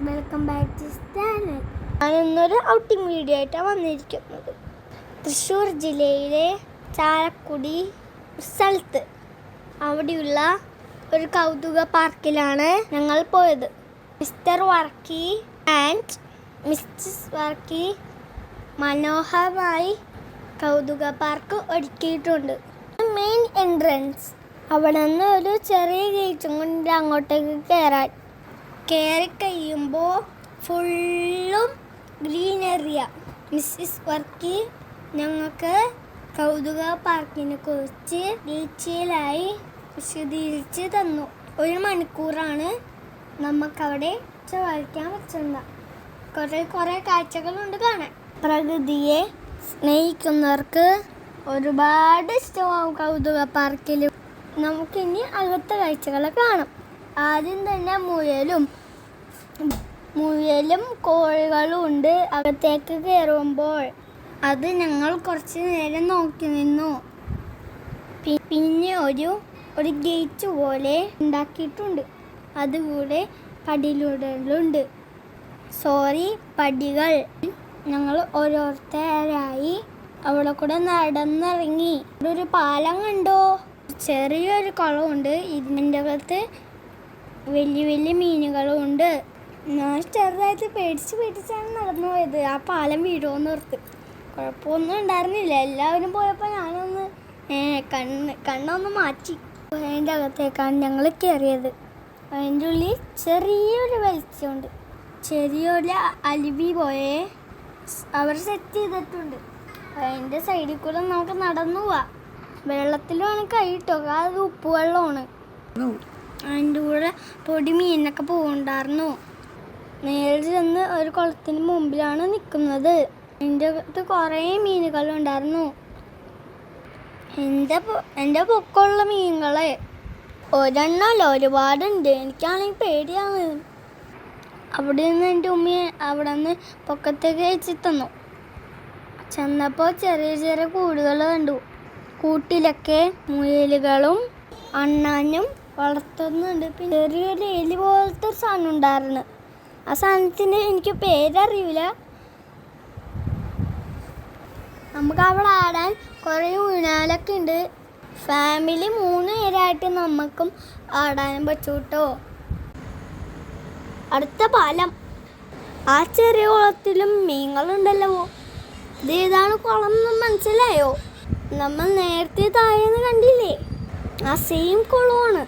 Welcome back to channel. ഞാനിന്നൊരു outing video ആയിട്ടാണ് വന്നിരിക്കുന്നത്. തൃശ്ശൂർ ജില്ലയിലെ ചാലക്കുടി സ്ഥലത്ത് അവിടെയുള്ള ഒരു കൗതുക പാർക്കിലാണ് ഞങ്ങൾ പോയത്. Mr Varkey and Mrs Varkey മനോഹരമായി കൗതുക പാർക്ക് ഒരുക്കിയിട്ടുണ്ട്. മെയിൻ എൻട്രൻസ് അവിടെ നിന്ന് ഒരു ചെറിയ ഗേറ്റും കൊണ്ട് അങ്ങോട്ടേക്ക് കയറി കഴിയുമ്പോൾ ഫുള്ളും ഗ്രീനറിയ. മിസ്സസ് വർക്കി ഞങ്ങൾക്ക് കൗതുക പാർക്കിനെ കുറിച്ച് ഡീറ്റെയിലായി വിശദീകരിച്ച് തന്നു. 1 മണിക്കൂറാണ് നമുക്കവിടെ വരയ്ക്കാൻ പറ്റുന്നത്. കുറേ കാഴ്ചകളുണ്ട് കാണാൻ. പ്രകൃതിയെ സ്നേഹിക്കുന്നവർക്ക് ഒരുപാട് ഇഷ്ടമാവും കൗതുക പാർക്കിൽ. നമുക്കിനി അകത്തെ കാഴ്ചകൾ കാണാം. ആദ്യം തന്നെ മുയലും കോഴികളും ഉണ്ട്. അകത്തേക്ക് കയറുമ്പോൾ അത് ഞങ്ങൾ കുറച്ച് നേരം നോക്കി നിന്നു. പിന്നെ ഒരു ഗേറ്റ് പോലെ ഉണ്ടാക്കിയിട്ടുണ്ട്. അതുകൂടെ പടികൾ. ഞങ്ങൾ ഓരോരുത്തരായി അവിടെ കൂടെ നടന്നിറങ്ങി. ഒരു പാലം കണ്ടോ? ചെറിയൊരു കുളമുണ്ട്. ഇതിൻ്റെ അകത്ത് വലിയ വലിയ മീനുകളും ഉണ്ട്. ഞാൻ ചെറുതായിട്ട് പേടിച്ചാണ് നടന്നു പോയത്. ആ പാലം വീഴുമെന്ന് ഓർത്ത്. കുഴപ്പമൊന്നും ഉണ്ടായിരുന്നില്ല. എല്ലാവരും പോയപ്പോൾ ഞാനൊന്ന് കണ്ണൊന്ന് മാറ്റി. അതിൻ്റെ അകത്തേക്കാണ് ഞങ്ങൾ കയറിയത്. അതിൻ്റെ ഉള്ളിൽ ചെറിയൊരു വെളിച്ചമുണ്ട്. ചെറിയൊരു അരുവി പോലെ അവർ സെറ്റ് ചെയ്തിട്ടുണ്ട്. അതിൻ്റെ സൈഡിൽ കൂടെ നമുക്ക് നടന്നു പോവാം. വെള്ളത്തിലാണ് കൈയിട്ടോ, അത് ഉപ്പുവെള്ളമാണ്. അതിൻ്റെ കൂടെ പൊടി മീനൊക്കെ പോകുന്നുണ്ടായിരുന്നു. നേരെ ചെന്ന് ഒരു കുളത്തിന് മുമ്പിലാണ് നിൽക്കുന്നത്. അതിൻ്റെ അകത്ത് കുറേ മീനുകളുണ്ടായിരുന്നു. എൻ്റെ പൊക്കമുള്ള മീനുകളെ ഒരെണ്ണമല്ല, ഒരുപാടുണ്ട്. എനിക്കാണെങ്കിൽ പേടിയാണ്. അവിടെ നിന്ന് എൻ്റെ ഉമ്മയെ അവിടെ നിന്ന് പൊക്കത്തേക്ക് വെച്ച് തന്നു. ചെന്നപ്പോൾ ചെറിയ ചെറിയ കൂടുകൾ കണ്ടു. കൂട്ടിലൊക്കെ മുയലുകളും അണ്ണാനും വളർത്തുന്നുണ്ട്. പിന്നെ ചെറിയൊരു എലി പോലത്തെ ഒരു സാധനം ഉണ്ടായിരുന്നു. ആ സാധനത്തിന് എനിക്ക് പേരറിയില്ല. നമുക്ക് അവിടെ ആടാൻ കുറേ ഊഞ്ഞാലൊക്കെ ഉണ്ട്. ഫാമിലി 3 പേരായിട്ട് നമുക്കും ആടാനും പറ്റൂ കേട്ടോ. അടുത്ത പാലം. ആ ചെറിയ കുളത്തിലും മീനുകളുണ്ടല്ലോ. ഇതേതാണ് കുളം എന്ന് മനസ്സിലായോ? നമ്മൾ നേരത്തെ താഴേന്ന് കണ്ടില്ലേ? ആ സെയിം കുളമാണ്.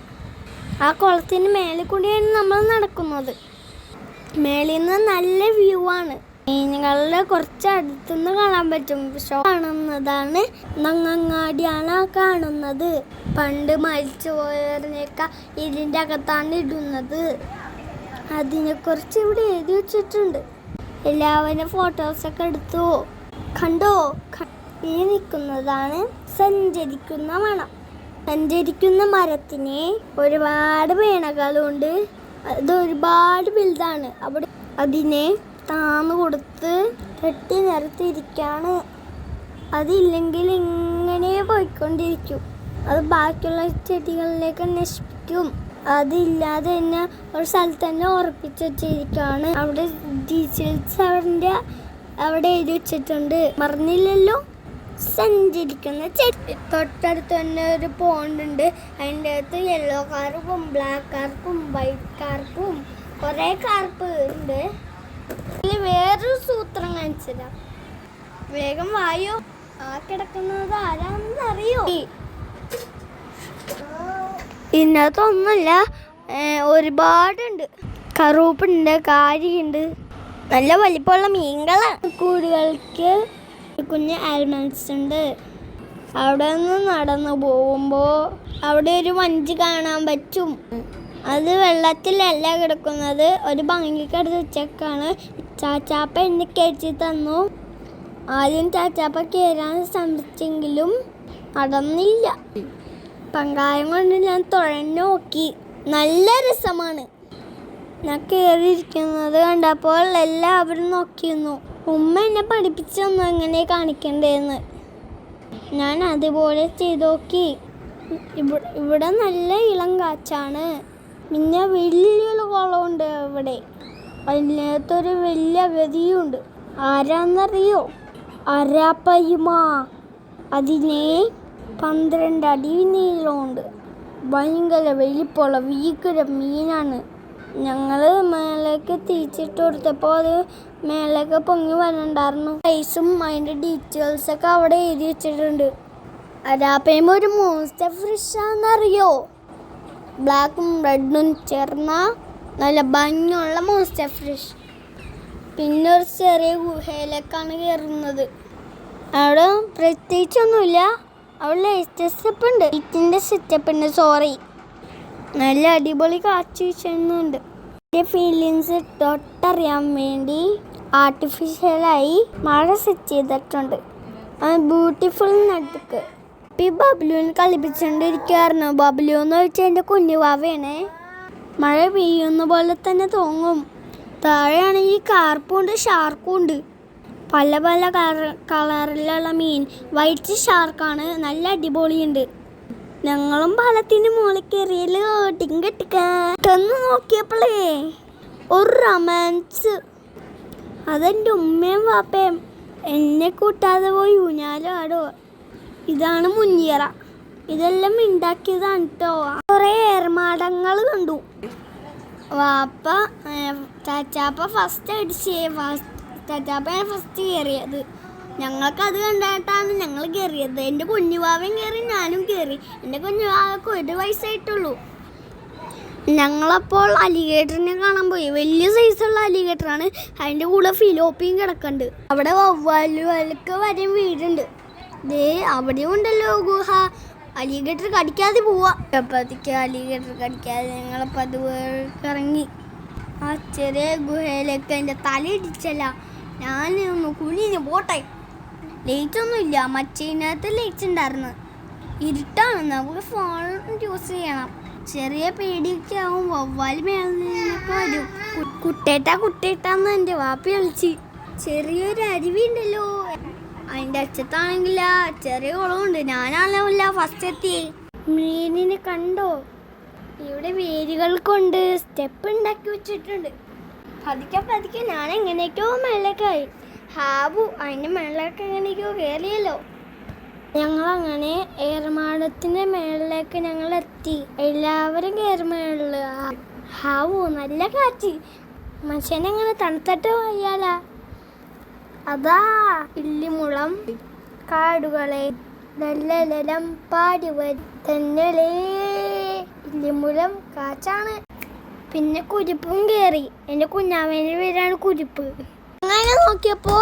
ആ കുളത്തിന് മേലെ കൂടിയാണ് നമ്മൾ നടക്കുന്നത്. മേളിൽ നിന്ന് നല്ല വ്യൂ ആണ്. മീനുകളുടെ കുറച്ച് അടുത്തുനിന്ന് കാണാൻ പറ്റും. കാണുന്നതാണ് നങ്ങങ്ങാടിയാണ് കാണുന്നത്. പണ്ട് മരിച്ചു പോയവരിനേക്കാൾ ഇതിൻ്റെ അകത്താണ് ഇടുന്നത്. അതിനെക്കുറിച്ച് ഇവിടെ എഴുതി വെച്ചിട്ടുണ്ട്. എല്ലാവരും ഫോട്ടോസൊക്കെ എടുത്തു. കണ്ടോ? ഈ നിൽക്കുന്നതാണ് സഞ്ചരിക്കുന്ന മണം. സഞ്ചരിക്കുന്ന മരത്തിന് ഒരുപാട് വീണകളുണ്ട്. അത് ഒരുപാട് വലുതാണ്. അവിടെ അതിനെ താന്ന് കൊടുത്ത് കെട്ടി നിരത്തിയിരിക്കുകയാണ്. അതില്ലെങ്കിൽ ഇങ്ങനെ പോയിക്കൊണ്ടിരിക്കും. അത് ബാക്കിയുള്ള ചെടികളിലേക്ക് നശിപ്പിക്കും. അതില്ലാതെ തന്നെ ഒരു സ്ഥലത്ത് തന്നെ ഉറപ്പിച്ച് വെച്ചിരിക്കുകയാണ്. അവിടെ ഡീറ്റെയിൽസ് അവിടെ എഴുതി വെച്ചിട്ടുണ്ട്. മറന്നില്ലല്ലോ. സഞ്ചരിക്കുന്ന ചെടി. തൊട്ടടുത്ത് തന്നെ ഒരു പോണ്ടുണ്ട്. അതിൻ്റെ അകത്ത് യെല്ലോ കാർപ്പും ബ്ലാക്ക് കാർപ്പും വൈറ്റ് കാർപ്പും കുറേ കാർപ്പ് ഉണ്ട്. ഇതിൽ വേറൊരു സൂത്രം കാണിച്ചുതരാം. വേഗം വായോ. ആ കിടക്കുന്നത് ആരാണെന്ന് അറിയോ? ഇതിനകത്തൊന്നുമില്ല, ഒരുപാടുണ്ട്. കറുപ്പുണ്ട്, കാരിയുണ്ട്. നല്ല വലിപ്പമുള്ള മീനുകളാണ്. കൂടുകൾക്ക് കുഞ്ഞ് ആൽമണ്ട്സ് ഉണ്ട്. അവിടെ നിന്ന് നടന്നു പോകുമ്പോൾ അവിടെ ഒരു വഞ്ചി കാണാൻ പറ്റും. അത് വെള്ളത്തിലല്ല കിടക്കുന്നത്. ഒരു ഭംഗിക്കടുത്ത് വെച്ചേക്കാണ്. ചാച്ചാപ്പ എന്നെ കയറ്റി തന്നു. ആദ്യം ചാച്ചാപ്പ കയറാൻ ശ്രമിച്ചെങ്കിലും നടന്നില്ല. പങ്കായം കൊണ്ട് ഞാൻ തുഴഞ്ഞു നോക്കി. നല്ല രസമാണ്. ഞാൻ കയറിയിരിക്കുന്നത് കണ്ടപ്പോൾ എല്ലാവരും നോക്കിയിരുന്നു. ഉമ്മ എന്നെ പഠിപ്പിച്ചു തന്നു എങ്ങനെ കാണിക്കണ്ടേന്ന്. ഞാൻ അതുപോലെ ചെയ്ത് നോക്കി. ഇവിടെ നല്ല ഇളം കാറ്റാണ്. പിന്നെ വലിയൊരു കുളമുണ്ട് ഇവിടെ. അതിനകത്തൊരു വലിയ ഗതിയുണ്ട്. ആരാന്നറിയോ? അരാപ്പയ്മ. അതിനെ 12 അടി നീളമുണ്ട്. ഭയങ്കര വലിപ്പമുള്ള ഭീകര മീനാണ്. ഞങ്ങൾ മേലേക്ക് തിരിച്ചിട്ട് കൊടുത്തപ്പോൾ അത് മേലേക്ക് പൊങ്ങി വരണ്ടായിരുന്നു. സൈസും അതിൻ്റെ ഡീറ്റെയിൽസൊക്കെ അവിടെ എഴുതി വെച്ചിട്ടുണ്ട്. അരാപ്പയ്മ ഒരു മോൺസ്റ്റർ ഫിഷാണെന്നറിയോ? ബ്ലാക്കും റെഡും ചേർന്ന നല്ല ഭംഗിയുള്ള മോൺസ്റ്റർ ഫിഷ്. പിന്നെ ഒരു ചെറിയ ഗുഹയിലേക്കാണ് കയറുന്നത്. അവിടെ പ്രത്യേകിച്ചൊന്നുമില്ല. അവിടെ സ്റ്റെപ്പ് ഉണ്ട്, ലൈറ്റിൻ്റെ സെറ്റപ്പ് ഉണ്ട്. സോറി, നല്ല അടിപൊളി കാഴ്ച വീശുന്നുണ്ട്. എൻ്റെ ഫീലിങ്സ് തൊട്ടറിയാൻ വേണ്ടി ആർട്ടിഫിഷ്യലായി മഴ സെറ്റ് ചെയ്തിട്ടുണ്ട്. ബ്യൂട്ടിഫുൾ നടുക്ക്. ഈ ബബ്ലുവിനെ കളിപ്പിച്ചുകൊണ്ടിരിക്കുകയായിരുന്നു. ബബ്ലു എന്ന് വെച്ചാൽ എൻ്റെ കുഞ്ഞുവാവയാണേ. മഴ പെയ്യുന്ന പോലെ തന്നെ തോന്നും. താഴെയാണെങ്കിൽ കാർപ്പും ഉണ്ട്, ഷാർക്കും ഉണ്ട്. പല പല കളറിലുള്ള മീൻ. വൈറ്റ് ഷാർക്കാണ്, നല്ല അടിപൊളിയുണ്ട്. ഞങ്ങളും പാലത്തിന് മുകളിൽ കയറിയല്ലോ. ടിങ്കട്ടിക്കൊന്ന് നോക്കിയപ്പോഴേ ഒരു റൊമാൻസ്. അതെൻ്റെ ഉമ്മയും വാപ്പയും എന്നെ കൂട്ടാതെ പോയി ഊഞ്ഞാലും ആടോ. ഇതാണ് മുഞ്ഞിയറ. ഇതെല്ലാം ഉണ്ടാക്കിയതാണ് കേട്ടോ. കുറേ ഏർമാടങ്ങൾ കണ്ടു. വാപ്പ ചാച്ചാപ്പ ഫസ്റ്റ് അടിച്ചേ. ചാച്ചാപ്പയാണ് ഫസ്റ്റ് കയറിയത്. ഞങ്ങൾക്കത് കണ്ടിട്ടാണ് ഞങ്ങൾ കയറിയത്. എൻ്റെ കുഞ്ഞുവാവയും കയറി, ഞാനും കയറി. എൻ്റെ കുഞ്ഞുവാവക്ക് 1 വയസ്സായിട്ടുള്ളൂ. ഞങ്ങളപ്പോൾ അലിഗേറ്ററിനെ കാണാൻ പോയി. വലിയ സൈസുള്ള അലിഗേറ്ററാണ്. അതിൻ്റെ കൂടെ ഫിലോപ്പിയും കിടക്കുന്നുണ്ട്. അവിടെ വവ്വാലുകൾക്ക് വരെയും വീടുണ്ട്. ദേ അവിടെയും ഉണ്ടല്ലോ ഗുഹ. അലിഗേറ്റർ കടിക്കാതെ പോവാ. അപ്പോഴത്തേക്ക് അലിഗേറ്റർ കടിക്കാതെ ഞങ്ങളപ്പോൾ അത് ഇറങ്ങി. ആ ചെറിയ ഗുഹയിലേക്ക് എൻ്റെ തല ഇടിച്ചല്ല. ഞാൻ കുഞ്ഞിന് പോട്ടെ. ലൈറ്റൊന്നും ഇല്ല. മറ്റേതിനകത്ത് ലൈറ്റ് ഉണ്ടായിരുന്നു. ഇരുട്ടാണ്, നമുക്ക് ഫോൺ യൂസ് ചെയ്യണം. ചെറിയ പേടിയൊക്കെ ആവും. വവ്വാല് മേളിലൊക്കെ വരും. കുട്ടേട്ടാന്ന് എൻ്റെ വാപ്പി കളിച്ച്. ചെറിയൊരു അരുവിയുണ്ടല്ലോ. അതിൻ്റെ അച്ഛത്താണെങ്കിൽ ചെറിയ കുളമുണ്ട്. ഞാനാണല്ല ഫസ്റ്റ് എത്തിയേ. മീനിനെ കണ്ടോ? ഇവിടെ വേരുകൾ കൊണ്ട് സ്റ്റെപ്പ് ഉണ്ടാക്കി വെച്ചിട്ടുണ്ട്. പതുക്കെ ഞാൻ എങ്ങനെയൊക്കെയോ മേളിലേക്കായി. ഹാബു അതിൻ്റെ മേളിലേക്ക് എങ്ങനെയൊക്കെയോ കയറിയല്ലോ. ഞങ്ങളങ്ങനെ ഏർമാടത്തിൻ്റെ മേളിലേക്ക് ഞങ്ങൾ എത്തി. എല്ലാവരും കയറി മേളിൽ. ഹാബു നല്ല കാറ്റ്. മനുഷ്യനെങ്ങനെ തണുത്തിട്ട് പോയാലാ. അതാ ഇല്ലിമുളം കാടുകളെ നല്ലലം പാടുവന്നലേ. ഇല്ലിമുളം കാച്ചാണ്. പിന്നെ കുരിപ്പും കയറി. എൻ്റെ കുഞ്ഞാവേൻ്റെ പേരാണ് കുരിപ്പ്. അങ്ങനെ നോക്കിയപ്പോ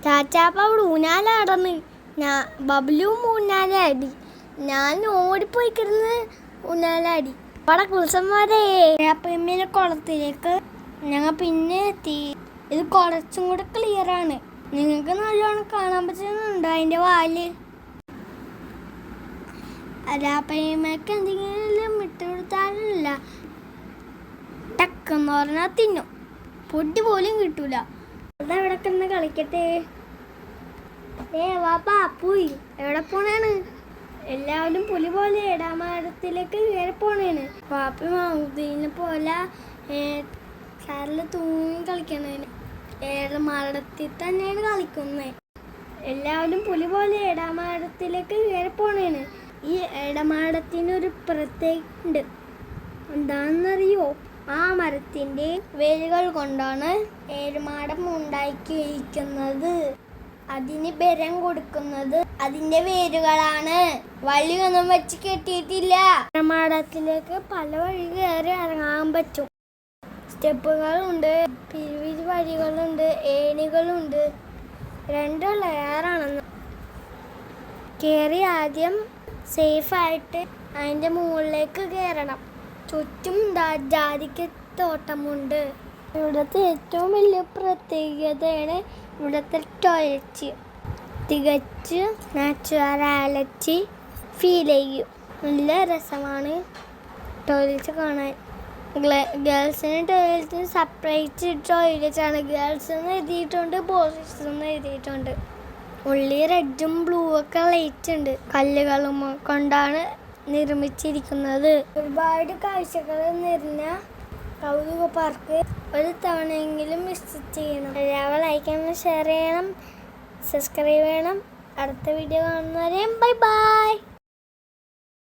ചാച്ചാപ്പ അവിടെ ഊഞ്ഞാലാടന്ന്. ബബ്ലുവും ഊഞ്ഞാലാടി. ഞാൻ ഓടിപ്പോയി കിടന്ന് ഊഞ്ഞാലാടി. അവിടെ കുൽസന്മാരെ അപ്പമ്മേനെ കുളത്തിലേക്ക് ഞങ്ങൾ പിന്നെ എത്തി. ഇത് കുറച്ചും കൂടെ ക്ലിയറാണ്. നിങ്ങൾക്ക് നല്ലോണം കാണാൻ പറ്റുന്നുണ്ട് അതിൻ്റെ വാല്. അരാപ്പയ്മക്ക് എന്തെങ്കിലും ഇട്ട് കൊടുത്താലില്ല. ടക്കെന്ന് പറഞ്ഞാൽ തിന്നും. പൊടി പോലും കിട്ടൂല. അതെവിടെ കിടന്ന് കളിക്കട്ടെ. വാപ്പാ പോയി. എവിടെ പോണേണ്? എല്ലാവരും പുലി പോലെ ഇടാമരത്തിലേക്ക് കയറി പോണേണ്. വാപ്പി മൗദീനെ പോലെ കാറിൽ തൂങ്ങി കളിക്കണേന്. ഏടമാടത്തിൽ തന്നെയാണ് കളിക്കുന്നത്. എല്ലാവരും പുലി പോലെ ഇടാമരത്തിലേക്ക് കയറി പോണേന്. ഈ ഇടമാടത്തിനൊരു പ്രത്യേകത ഉണ്ട്. എന്താണെന്നറിയോ? ആ മരത്തിൻ്റെ വേരുകൾ കൊണ്ടാണ് ഏഴുമാടം ഉണ്ടാക്കിയിരിക്കുന്നത്. അതിന് ബലം കൊടുക്കുന്നത് അതിൻ്റെ വേരുകളാണ്. വള്ളിയൊന്നും വെച്ച് കെട്ടിയിട്ടില്ല. ഏഴുമാടത്തിലേക്ക് പല വഴി കയറി ഇറങ്ങാൻ പറ്റും. സ്റ്റെപ്പുകളുണ്ട്, പിരിവിരി വഴികളുണ്ട്, ഏണികളുണ്ട്. 2 ലെയറാണെന്ന്. കയറി ആദ്യം സേഫായിട്ട് അതിൻ്റെ മുകളിലേക്ക് കയറണം. ചുറ്റും ജാതിക്ക തോട്ടമുണ്ട്. ഇവിടുത്തെ ഏറ്റവും വലിയ പ്രത്യേകതയാണ് ഇവിടുത്തെ ടോയ്ലറ്റ്. തികച്ച് നാച്ചുറാലിറ്റി ഫീൽ ചെയ്യും. നല്ല രസമാണ് ടോയ്ലറ്റ് കാണാൻ. ഗേൾസിന് ടോയ്ലറ്റിന് സെപ്പറേറ്റ് ടോയ്ലറ്റാണ്. ഗേൾസ് എന്ന് എഴുതിയിട്ടുണ്ട്, ബോയ്സ് എന്ന് എഴുതിയിട്ടുണ്ട്. ഉള്ളി റെഡും ബ്ലൂ ഒക്കെ ലൈറ്റ് ഉണ്ട്. കല്ലുകളും കൊണ്ടാണ് നിർമ്മിച്ചിരിക്കുന്നത്. ഒരുപാട് കാഴ്ചകൾ നിറഞ്ഞ കൗതുക പാർക്ക് ഒരു തവണയെങ്കിലും വിസിറ്റ് ചെയ്യണം. എല്ലാവരും ലൈക്ക് ചെയ്യണം, ഷെയർ ചെയ്യണം, സബ്സ്ക്രൈബ് ചെയ്യണം. അടുത്ത വീഡിയോ കാണുന്നവരെയും ബൈ ബൈ.